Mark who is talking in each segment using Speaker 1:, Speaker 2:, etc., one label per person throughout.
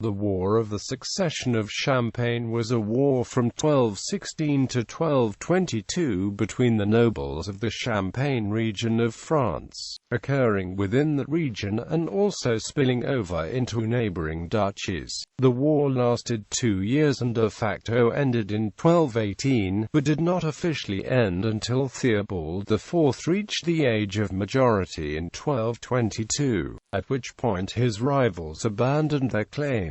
Speaker 1: The War of the Succession of Champagne was a war from 1216 to 1222 between the nobles of the Champagne region of France, occurring within the region and also spilling over into neighboring duchies. The war lasted 2 years and de facto ended in 1218, but did not officially end until Theobald IV reached the age of majority in 1222, at which point his rivals abandoned their claims.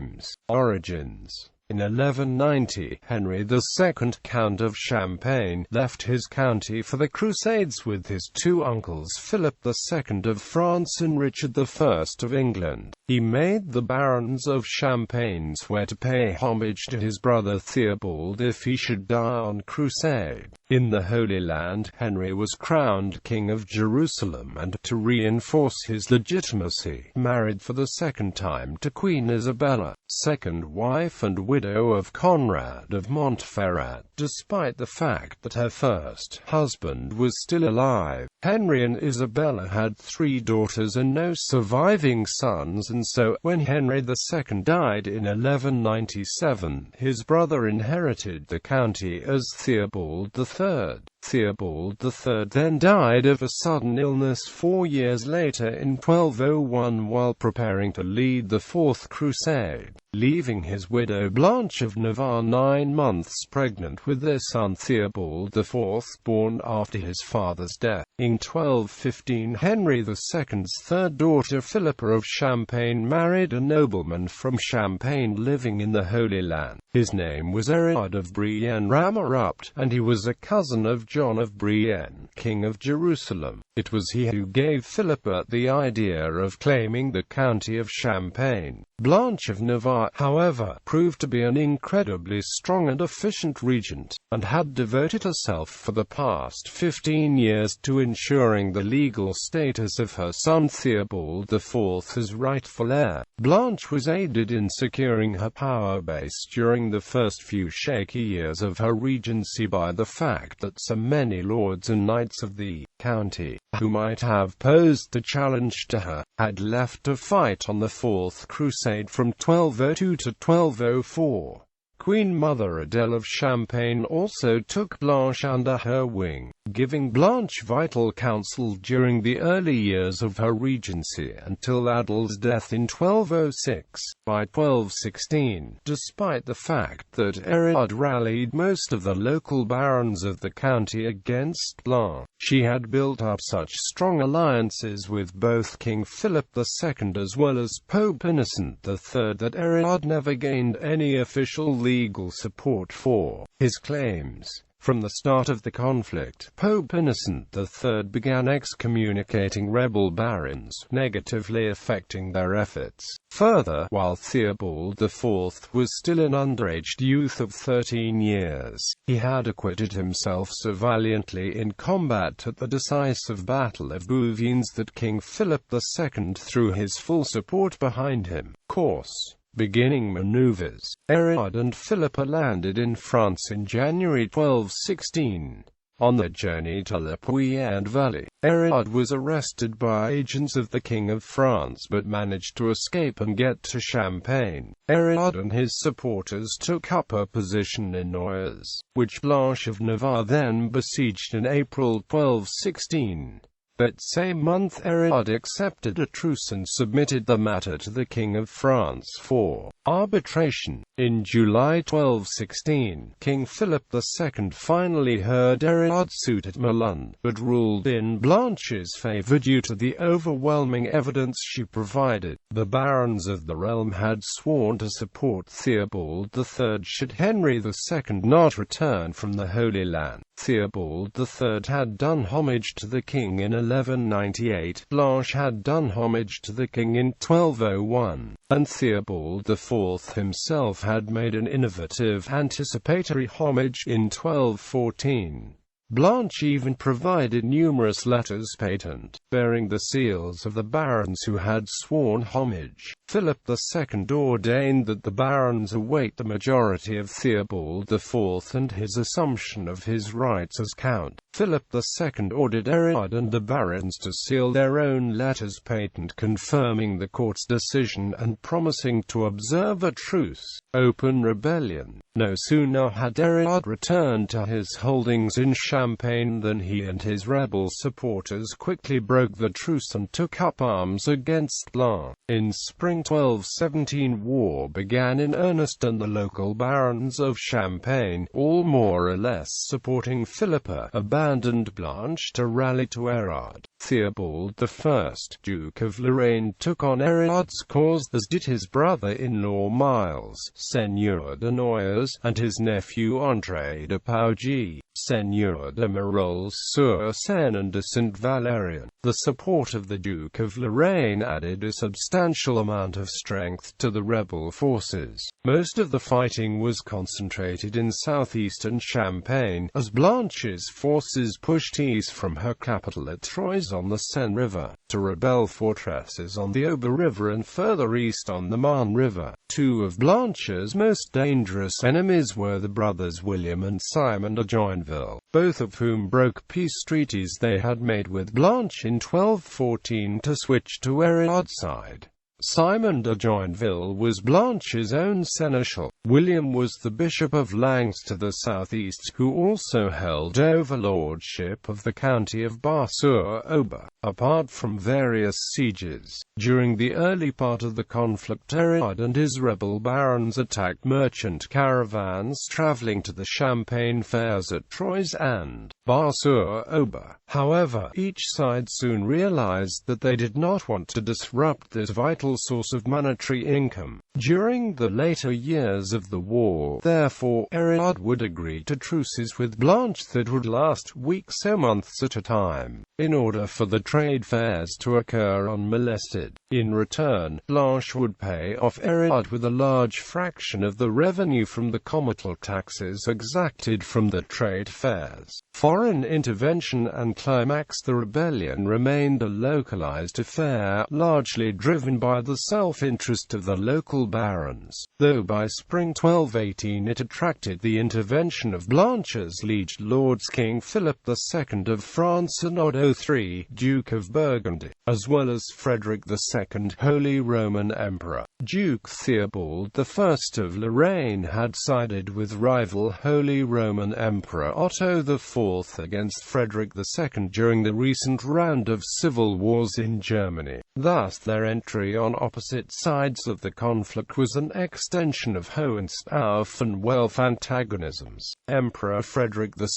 Speaker 1: Origins. In 1190, Henry II, Count of Champagne, left his county for the Crusades with his two uncles Philip II of France and Richard I of England. He made the barons of Champagne swear to pay homage to his brother Theobald if he should die on crusade. In the Holy Land, Henry was crowned King of Jerusalem and, to reinforce his legitimacy, married for the second time to Queen Isabella, second wife and widow of Conrad of Montferrat, despite the fact that her first husband was still alive. Henry and Isabella had 3 daughters and no surviving sons, and so, when Henry II died in 1197, his brother inherited the county as Theobald III. Theobald III then died of a sudden illness 4 years later in 1201 while preparing to lead the Fourth Crusade, leaving his widow Blanche of Navarre 9 months pregnant with their son Theobald IV, born after his father's death. In 1215, Henry II's third daughter Philippa of Champagne married a nobleman from Champagne living in the Holy Land. His name was Erard of Brienne Ramarupt, and he was a cousin of John of Brienne, King of Jerusalem. It was he who gave Philippa the idea of claiming the county of Champagne. Blanche of Navarre, however, proved to be an incredibly strong and efficient regent, and had devoted herself for the past 15 years to ensuring the legal status of her son Theobald IV as rightful heir. Blanche was aided in securing her power base during the first few shaky years of her regency by the fact that so many lords and knights of the county, who might have posed the challenge to her, had left to fight on the Fourth Crusade from 1202 to 1204. Queen Mother Adele of Champagne also took Blanche under her wing, giving Blanche vital counsel during the early years of her regency until Adele's death in 1206. By 1216, despite the fact that Erard rallied most of the local barons of the county against Blanche, she had built up such strong alliances with both King Philip II as well as Pope Innocent III that Erard never gained any official legal support for his claims. From the start of the conflict, Pope Innocent III began excommunicating rebel barons, negatively affecting their efforts. Further, while Theobald IV was still an underaged youth of 13 years, he had acquitted himself so valiantly in combat at the decisive Battle of Bouvines that King Philip II threw his full support behind him. Beginning maneuvers, Erard and Philippa landed in France in January 1216. On their journey to La Puyade Valley, Erard was arrested by agents of the King of France but managed to escape and get to Champagne. Erard and his supporters took up a position in Noyers, which Blanche of Navarre then besieged in April 1216. That same month Erard accepted a truce and submitted the matter to the King of France for arbitration. In July 1216, King Philip II finally heard Erard's suit at Melun, but ruled in Blanche's favour due to the overwhelming evidence she provided. The barons of the realm had sworn to support Theobald III should Henry II not return from the Holy Land. Theobald III had done homage to the king in 1198, Blanche had done homage to the king in 1201, and Theobald IV himself had made an innovative anticipatory homage in 1214. Blanche even provided numerous letters patent, bearing the seals of the barons who had sworn homage. Philip II ordained that the barons await the majority of Theobald IV and his assumption of his rights as count. Philip II ordered Erard and the barons to seal their own letters patent confirming the court's decision and promising to observe a truce. Open rebellion. No sooner had Erard returned to his holdings in Champagne than he and his rebel supporters quickly broke the truce and took up arms against Blanche. In spring 1217 war began in earnest and the local barons of Champagne, all more or less supporting Philippa, abandoned Blanche to rally to Erard. Theobald I, Duke of Lorraine, took on Erard's cause, as did his brother-in-law Miles, Seigneur de Noyers, and his nephew André de Pougy, Seigneur de Marolles-sur-Seine and de Saint-Valérien. The support of the Duke of Lorraine added a substantial amount of strength to the rebel forces. Most of the fighting was concentrated in southeastern Champagne, as Blanche's forces pushed east from her capital at Troyes on the Seine River, to rebel fortresses on the Aube River and further east on the Marne River. Two of Blanche's most dangerous enemies were the brothers William and Simon de Joinville, both of whom broke peace treaties they had made with Blanche in 1214 to switch to Erard's side. Simon de Joinville was Blanche's own seneschal. William was the Bishop of Langes to the southeast, who also held overlordship of the county of Bar-sur-Aube. Apart from various sieges, during the early part of the conflict, Erard and his rebel barons attacked merchant caravans traveling to the Champagne fairs at Troyes and Bar-sur-Aube. However, each side soon realized that they did not want to disrupt this vital source of monetary income. During the later years of the war, therefore, Erard would agree to truces with Blanche that would last weeks or months at a time, in order for the trade fairs to occur unmolested. In return, Blanche would pay off Erard with a large fraction of the revenue from the comital taxes exacted from the trade fairs. Foreign intervention and climax. The rebellion remained a localized affair, largely driven by the self-interest of the local barons, though by spring 1218 it attracted the intervention of Blanche's liege lords King Philip II of France and Otto III, Duke of Burgundy, as well as Frederick II, Holy Roman Emperor. Duke Theobald I of Lorraine had sided with rival Holy Roman Emperor Otto IV against Frederick II during the recent round of civil wars in Germany. Thus their entry on opposite sides of the conflict was an extension of Hohenstaufen-Welf antagonisms. Emperor Frederick II,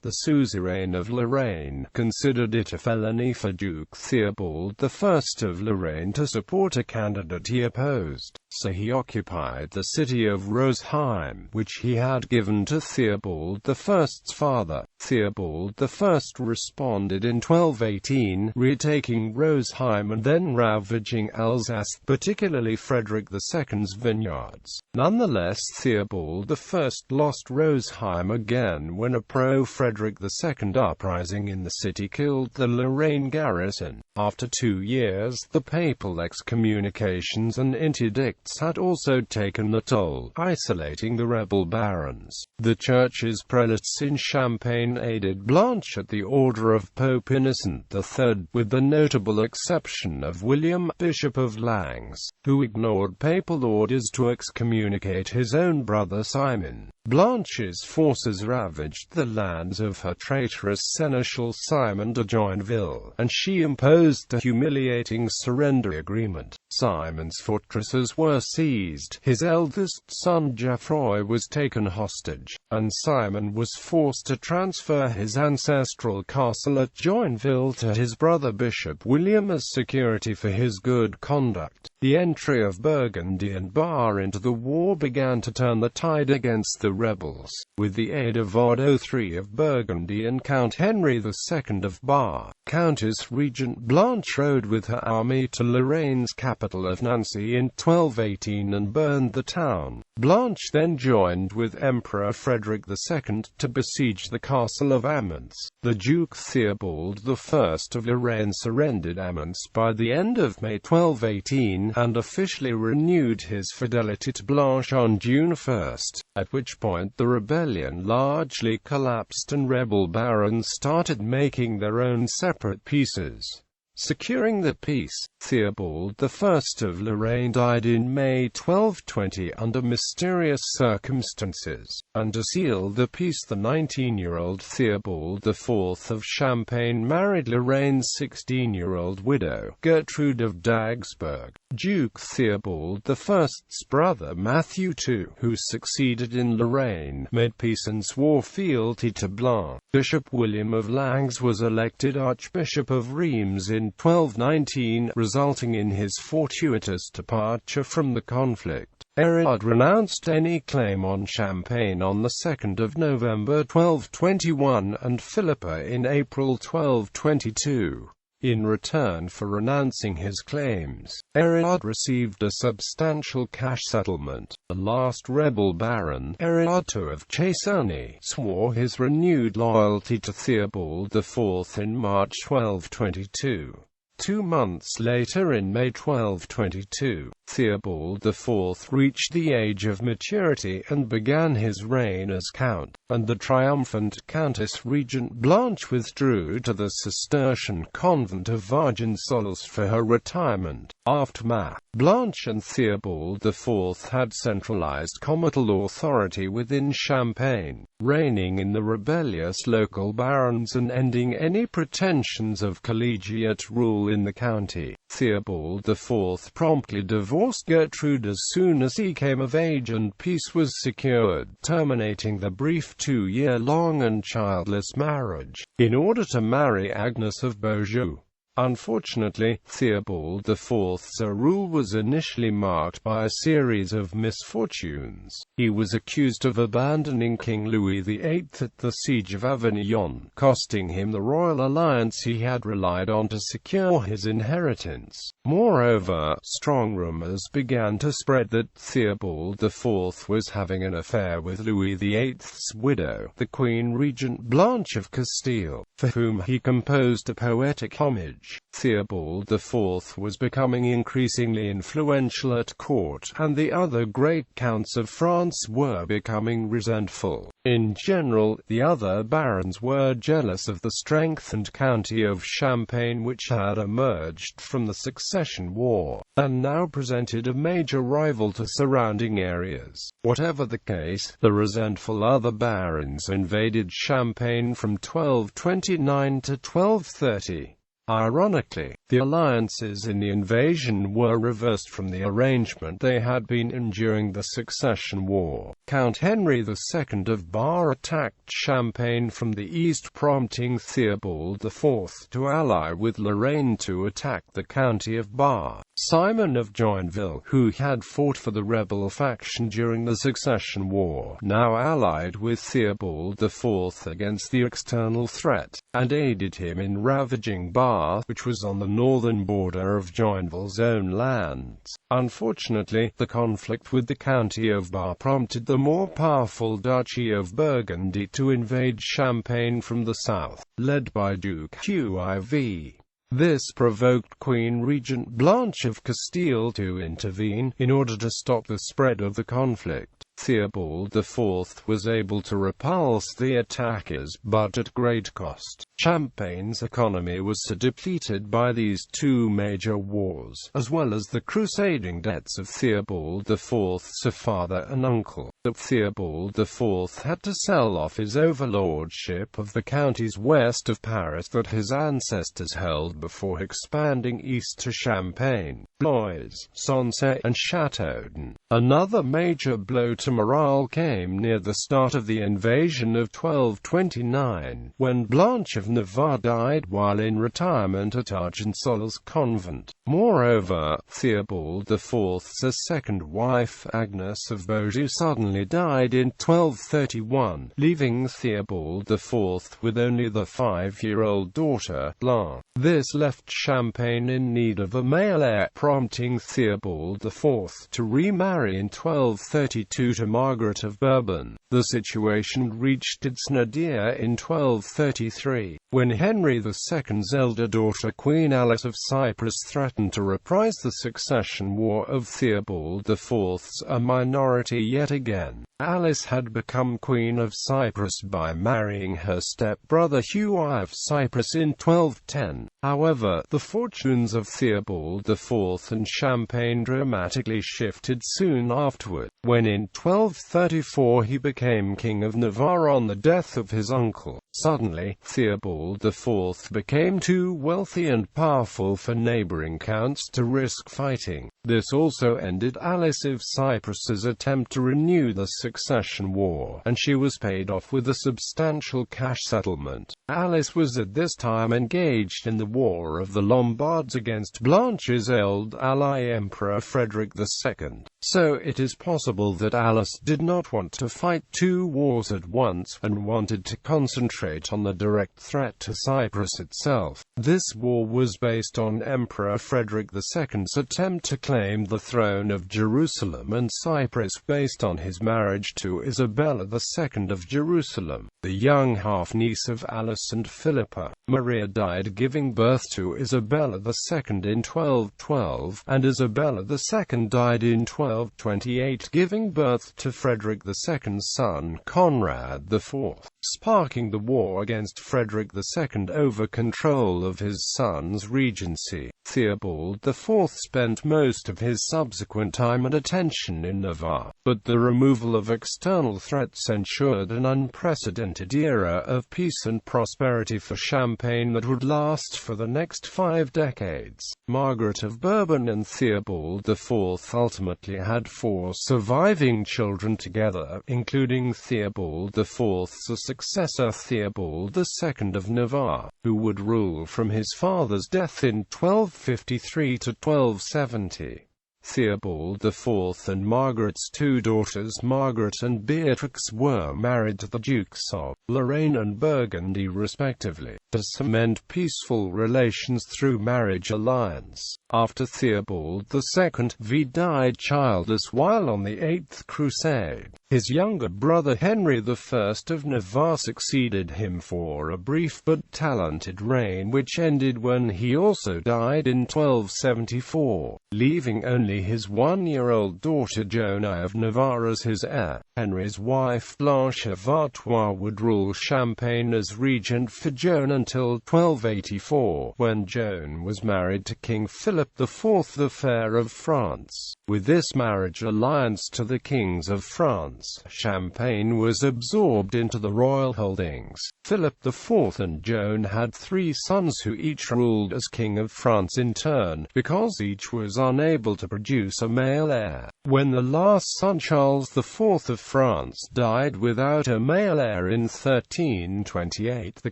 Speaker 1: the suzerain of Lorraine, considered it a felony for Duke Theobald I of Lorraine to support a candidate he opposed, so he occupied the city of Rosheim, which he had given to Theobald I's father. Theobald I responded in 1218, retaking Rosheim and then ravaging Alsace, particularly Frederick II's vineyards. Nonetheless, Theobald I lost Rosheim again when a pro-Frederick II uprising in the city killed the Lorraine garrison. After 2 years, the papal excommunications and interdicts had also taken the toll, isolating the rebel barons. The church's prelates in Champagne aided Blanche at the order of Pope Innocent III, with the notable exception of William, Bishop of Langes, who ignored papal orders to excommunicate his own brother Simon. Blanche's forces ravaged the lands of her traitorous seneschal Simon de Joinville, and she imposed a humiliating surrender agreement. Simon's fortresses were seized, his eldest son Geoffroy was taken hostage, and Simon was forced to transfer his ancestral castle at Joinville to his brother Bishop William as security for his good conduct. The entry of Burgundy and Bar into the war began to turn the tide against the rebels. With the aid of Otto III of Burgundy and Count Henry II of Bar, Countess Regent Blanche rode with her army to Lorraine's capital of Nancy in 1218. 1218 and burned the town. Blanche then joined with Emperor Frederick II to besiege the castle of Amiens. The Duke Theobald I of Lorraine surrendered Amiens by the end of May 1218, and officially renewed his fidelity to Blanche on June 1, at which point the rebellion largely collapsed and rebel barons started making their own separate peaces. Securing the peace, Theobald I of Lorraine died in May 1220 under mysterious circumstances, and to seal the peace the 19-year-old Theobald IV of Champagne married Lorraine's 16-year-old widow, Gertrude of Dagsburg. Duke Theobald I's brother Matthew II, who succeeded in Lorraine, made peace and swore fealty to Blanche. Bishop William of Langes was elected Archbishop of Reims in 1219, resulting in his fortuitous departure from the conflict. Erard renounced any claim on Champagne on 2 November 1221, and Philippa in April 1222. In return for renouncing his claims, Erard received a substantial cash settlement. The last rebel baron, Erard II of Chessany, swore his renewed loyalty to Theobald IV in March 1222. 2 months later, in May 1222, Theobald IV reached the age of maturity and began his reign as count, and the triumphant Countess Regent Blanche withdrew to the Cistercian convent of Argensols for her retirement. Aftermath. Blanche and Theobald IV had centralized comital authority within Champagne, reigning in the rebellious local barons and ending any pretensions of collegiate rule in the county. Theobald IV promptly divorced Gertrude as soon as he came of age, and peace was secured, terminating the brief 2-year-long and childless marriage, in order to marry Agnes of Beaujeu. Unfortunately, Theobald IV's rule was initially marked by a series of misfortunes. He was accused of abandoning King Louis VIII at the Siege of Avignon, costing him the royal alliance he had relied on to secure his inheritance. Moreover, strong rumors began to spread that Theobald IV was having an affair with Louis VIII's widow, the Queen Regent Blanche of Castile, for whom he composed a poetic homage. Theobald IV was becoming increasingly influential at court, and the other great counts of France were becoming resentful. In general, the other barons were jealous of the strengthened county of Champagne, which had emerged from the Succession War, and now presented a major rival to surrounding areas. Whatever the case, the resentful other barons invaded Champagne from 1229 to 1230. Ironically, the alliances in the invasion were reversed from the arrangement they had been in during the Succession War. Count Henry II of Bar attacked Champagne from the east, prompting Theobald IV to ally with Lorraine to attack the county of Bar. Simon of Joinville, who had fought for the rebel faction during the Succession War, now allied with Theobald IV against the external threat, and aided him in ravaging Bar, which was on the northern border of Joinville's own lands. Unfortunately, the conflict with the county of Bar prompted the more powerful Duchy of Burgundy to invade Champagne from the south, led by Duke Qiv. This provoked Queen Regent Blanche of Castile to intervene, in order to stop the spread of the conflict. Theobald IV was able to repulse the attackers, but at great cost. Champagne's economy was so depleted by these two major wars, as well as the crusading debts of Theobald IV's father and uncle, that Theobald IV had to sell off his overlordship of the counties west of Paris that his ancestors held before expanding east to Champagne, Blois, Sancerre, and Châteaudun. Another major blow to morale came near the start of the invasion of 1229, when Blanche of Navarre died while in retirement at Argensols convent. Moreover, Theobald IV's second wife, Agnes of Beaujeu, suddenly died in 1231, leaving Theobald IV with only the 5-year-old daughter, Blanche. This left Champagne in need of a male heir. prompting Theobald IV to remarry in 1232 to Margaret of Bourbon. The situation reached its nadir in 1233, when Henry II's elder daughter Queen Alice of Cyprus threatened to reprise the succession war of Theobald IV's a minority yet again. Alice had become Queen of Cyprus by marrying her step-brother Hugh I of Cyprus in 1210. However, the fortunes of Theobald IV and Champagne dramatically shifted soon afterward, when in 1234 he became King of Navarre on the death of his uncle. Suddenly, Theobald IV became too wealthy and powerful for neighboring counts to risk fighting. This also ended Alice of Cyprus's attempt to renew the succession war, and she was paid off with a substantial cash settlement. Alice was at this time engaged in the War of the Lombards against Blanche's old ally Emperor Frederick II. So it is possible that Alice did not want to fight two wars at once, and wanted to concentrate on the direct threat to Cyprus itself. This war was based on Emperor Frederick II's attempt to claim the throne of Jerusalem and Cyprus based on his marriage to Isabella II of Jerusalem, the young half-niece of Alice and Philippa. Maria died giving birth to Isabella II in 1212, and Isabella II died in 1228 giving birth to Frederick II's son Conrad IV, sparking the war against Frederick II over control of his son's regency. Theobald IV spent most of his subsequent time and attention in Navarre, but the removal of external threats ensured an unprecedented era of peace and prosperity for Champagne that would last for the next 5 decades. Margaret of Bourbon and Theobald IV ultimately had 4 surviving children together, including Theobald IV's successor Theobald II of Navarre, who would rule from his father's death in 1253 to 1270. Theobald IV and Margaret's 2 daughters Margaret and Beatrix were married to the Dukes of Lorraine and Burgundy respectively, to cement peaceful relations through marriage alliance. After Theobald II died childless while on the Eighth Crusade, his younger brother Henry I of Navarre succeeded him for a brief but talented reign which ended when he also died in 1274, leaving only his 1-year-old daughter Joan I of Navarre as his heir. Henry's wife Blanche of Artois would rule Champagne as regent for Joan until 1284, when Joan was married to King Philip IV the Fair of France. With this marriage alliance to the kings of France, Champagne was absorbed into the royal holdings. Philip IV and Joan had 3 sons who each ruled as King of France in turn, because each was unable to produce a male heir. When the last son Charles IV of France died without a male heir in 1328, the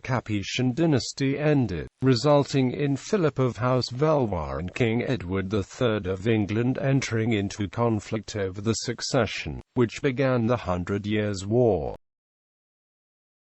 Speaker 1: Capetian dynasty ended, resulting in Philip of House Valois and King Edward III of England entering into conflict over the succession, which began the 100 Years' War.